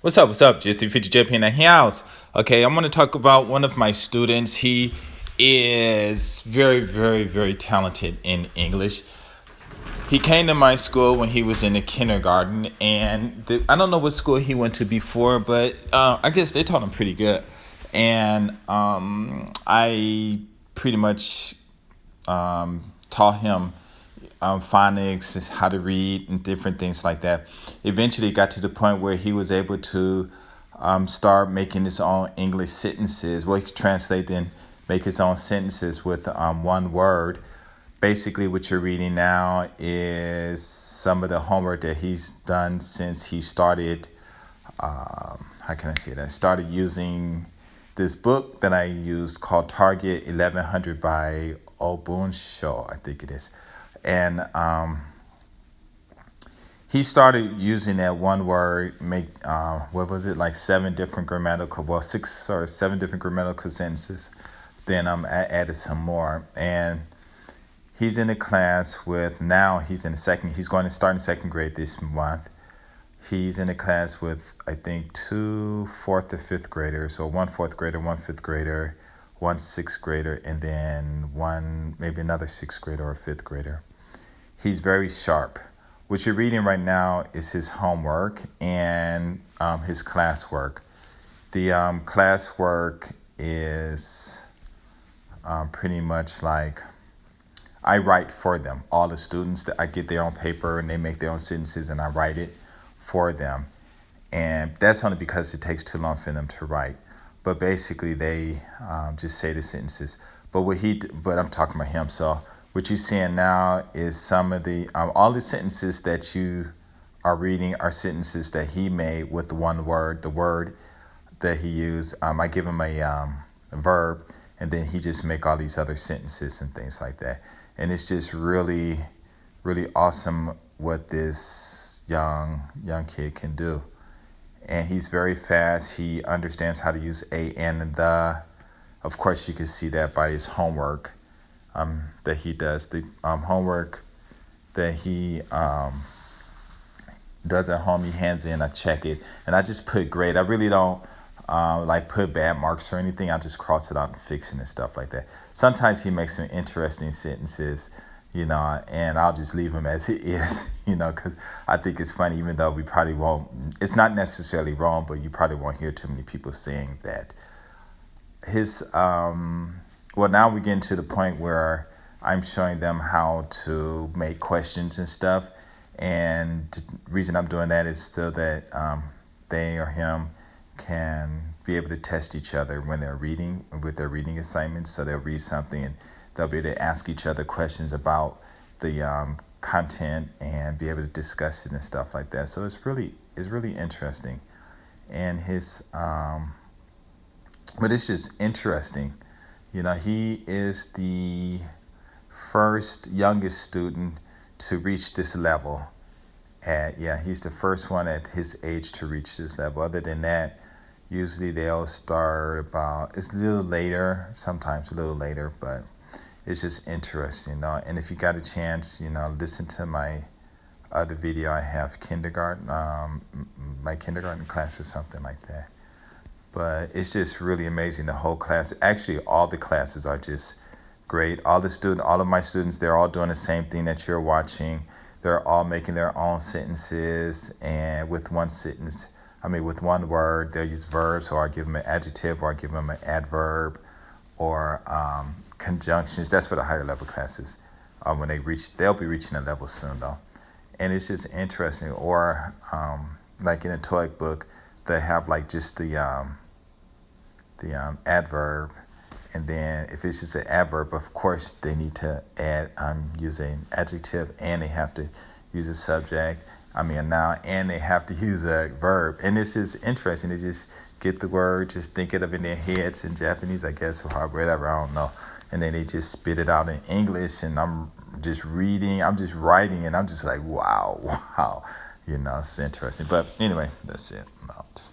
What's up? What's up? J350 JP in the house. Okay, I'm going to talk about one of my students. He is very, very, very talented in English. He came to my school when he was in the kindergarten, and I don't know what school he went to before, but I guess they taught him pretty good. And I pretty much taught him phonics, how to read, and different things like that. Eventually, it got to the point where he was able to start making his own English sentences. Well, he could translate and make his own sentences with one word. Basically, what you're reading now is some of the homework that he's done since he started. How can I say that? Started using this book that I use called Target 1100 by Obunsho, I think it is. And he started using that one word, what was it, like seven different six or seven different grammatical sentences. Then I added some more. And he's in the class with, now he's going to start in second grade this month. He's in the class with, I think, 2 fourth or fifth graders, or 1 fourth grader, 1 fifth grader, 1 sixth grader, and then maybe another sixth grader or fifth grader. He's very sharp. What you're reading right now is his homework and his classwork. The classwork is pretty much like I write for them. All the students, that I get their own paper and they make their own sentences and I write it for them. And that's only because it takes too long for them to write. But basically they just say the sentences. But I'm talking about him. So what you're seeing now is some of the, all the sentences that you are reading are sentences that he made with one word, the word that he used. I give him a verb, and then he just make all these other sentences and things like that. And it's just really, really awesome what this young kid can do. And he's very fast. He understands how to use a, and the. Of course, you can see that by his homework that he does. The homework that he does at home, he hands in, I check it, and I just put grade. I really don't like put bad marks or anything. I just cross it out and fix it and stuff like that. Sometimes he makes some interesting sentences, and I'll just leave him as it is, because I think it's funny, even though we probably won't, it's not necessarily wrong, but you probably won't hear too many people saying that. Now we're getting to the point where I'm showing them how to make questions and stuff. And the reason I'm doing that is so that they or him can be able to test each other when they're reading, with their reading assignments. So they'll read something and they'll be able to ask each other questions about the content and be able to discuss it and stuff like that. So it's really interesting. And but it's just interesting. He is the first youngest student to reach this level. He's the first one at his age to reach this level. Other than that, usually they'll start it's a little later, sometimes a little later, but it's just interesting, And if you got a chance, listen to my other video. I have kindergarten, my kindergarten class or something like that. But it's just really amazing. The whole class, actually all the classes are just great. All of my students, they're all doing the same thing that you're watching. They're all making their own sentences, and with one word, they'll use verbs, or I give them an adjective, or I give them an adverb, or conjunctions. That's for the higher level classes. When they'll be reaching a level soon though. And it's just interesting. Or like in a TOEIC book, they have like just the adverb, and then if it's just an adverb, of course they need to add use an adjective, and they have to use a subject, a noun, and they have to use a verb. And this is interesting. They just get the word, just think it up in their heads in Japanese, I guess, or whatever, I don't know, and then they just spit it out in English, and I'm just writing, and I'm just like, wow. It's interesting. But anyway, that's it. I'm out.